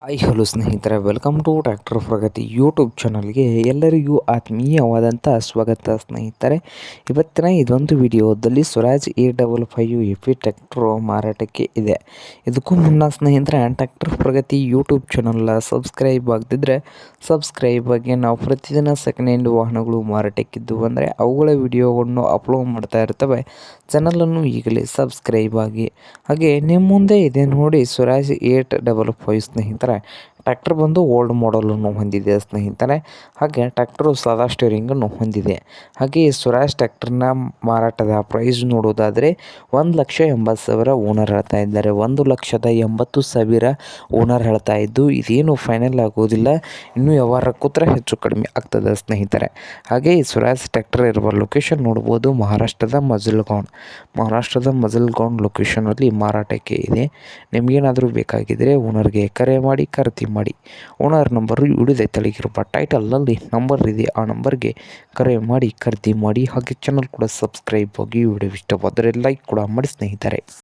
Hello ಸ್ನೇಹಿತರೆ, welcome to tractor Pragati YouTube ಚಾನಲ್ಗೆ ಎಲ್ಲರಿಗೂ ಆತ್ಮೀಯವಾದಂಥ ಸ್ವಾಗತ. ಸ್ನೇಹಿತರೆ, ಇವತ್ತಿನ ಇದೊಂದು ವಿಡಿಯೋದಲ್ಲಿ ಸ್ವರಾಜ್ 855 FE ಟ್ರ್ಯಾಕ್ಟರ್ ಮಾರಾಟಕ್ಕೆ ಇದೆ. ಇದಕ್ಕೂ ಮುನ್ನ ಸ್ನೇಹಿತರೆ, ಟ್ರ್ಯಾಕ್ಟರ್ ಪ್ರಗತಿ ಯೂಟ್ಯೂಬ್ ಚಾನಲ್ನ ಸಬ್ಸ್ಕ್ರೈಬ್ ಆಗದಿದ್ದರೆ ಸಬ್ಸ್ಕ್ರೈಬ್ ಆಗಿ. ನಾವು ಪ್ರತಿದಿನ ಸೆಕೆಂಡ್ ಹ್ಯಾಂಡ್ ವಾಹನಗಳು ಮಾರಾಟಕ್ಕಿದ್ದು ಅಂದರೆ ಅವುಗಳ ವಿಡಿಯೋಗಳನ್ನು ಅಪ್ಲೋಡ್ ಮಾಡ್ತಾ ಇರ್ತವೆ. ಚಾನಲನ್ನು ಈಗಲೇ ಸಬ್ಸ್ಕ್ರೈಬ್ ಆಗಿ. ಹಾಗೆ ನಿಮ್ಮ ಮುಂದೆ ಇದೆ ನೋಡಿ ಸ್ವರಾಜ್ 855 ಸ್ನೇಹಿತರೆ. ಟ್ರ್ಯಾಕ್ಟರ್ ಬಂದು ಓಲ್ಡ್ ಮಾಡಲನ್ನು ಹೊಂದಿದೆ ಸ್ನೇಹಿತರೆ. ಹಾಗೆ ಟ್ರ್ಯಾಕ್ಟರು ಸಾದಾ ಸ್ಟೇರಿಂಗನ್ನು ಹೊಂದಿದೆ. ಹಾಗೆ ಈ ಸ್ವರಾಜ್ ಟ್ರ್ಯಾಕ್ಟರ್ನ ಮಾರಾಟದ ಪ್ರೈಸ್ ನೋಡೋದಾದರೆ 1,80,000 ಓನರ್ ಹೇಳ್ತಾ ಇದ್ದಾರೆ. 1,80,000 ಓನರ್ ಹೇಳ್ತಾ ಇದ್ದು ಇದೇನು ಫೈನಲ್ ಆಗೋದಿಲ್ಲ, ಇನ್ನೂ ವ್ಯವಹಾರ ಕೂತ್ರೆ ಹೆಚ್ಚು ಕಡಿಮೆ ಆಗ್ತದೆ ಸ್ನೇಹಿತರೆ. ಹಾಗೆ ಈ ಸ್ವರಾಜ್ ಟ್ರ್ಯಾಕ್ಟರ್ ಇರುವ ಲೊಕೇಶನ್ ನೋಡ್ಬೋದು, ಮಹಾರಾಷ್ಟ್ರದ ಮಜಲ್ಗಾಂವ್ ಲೊಕೇಶನಲ್ಲಿ ಮಾರಾಟಕ್ಕೆ ಇದೆ. ನಿಮಗೇನಾದರೂ ಬೇಕಾಗಿದ್ದರೆ ಓನರ್ಗೆ ಕರೆ ಮಾಡಿ, ಖರೀದಿ ಮಾಡಿ. ಓನರ್ ನಂಬರು ವಿಡಿಯೋದ ತೆಳಗಿರುವ ಟೈಟಲ್ನಲ್ಲಿ ನಂಬರ್ ಇದೆ, ಆ ನಂಬರ್ಗೆ ಕರೆ ಮಾಡಿ ಖರೀದಿ ಮಾಡಿ. ಹಾಗೆ ಚಾನಲ್ ಕೂಡ ಸಬ್ಸ್ಕ್ರೈಬ್ ಆಗಿ. ವಿಡಿಯೋ ಇಷ್ಟವಾದರೆ ಲೈಕ್ ಕೂಡ ಮಾಡಿ ಸ್ನೇಹಿತರೆ.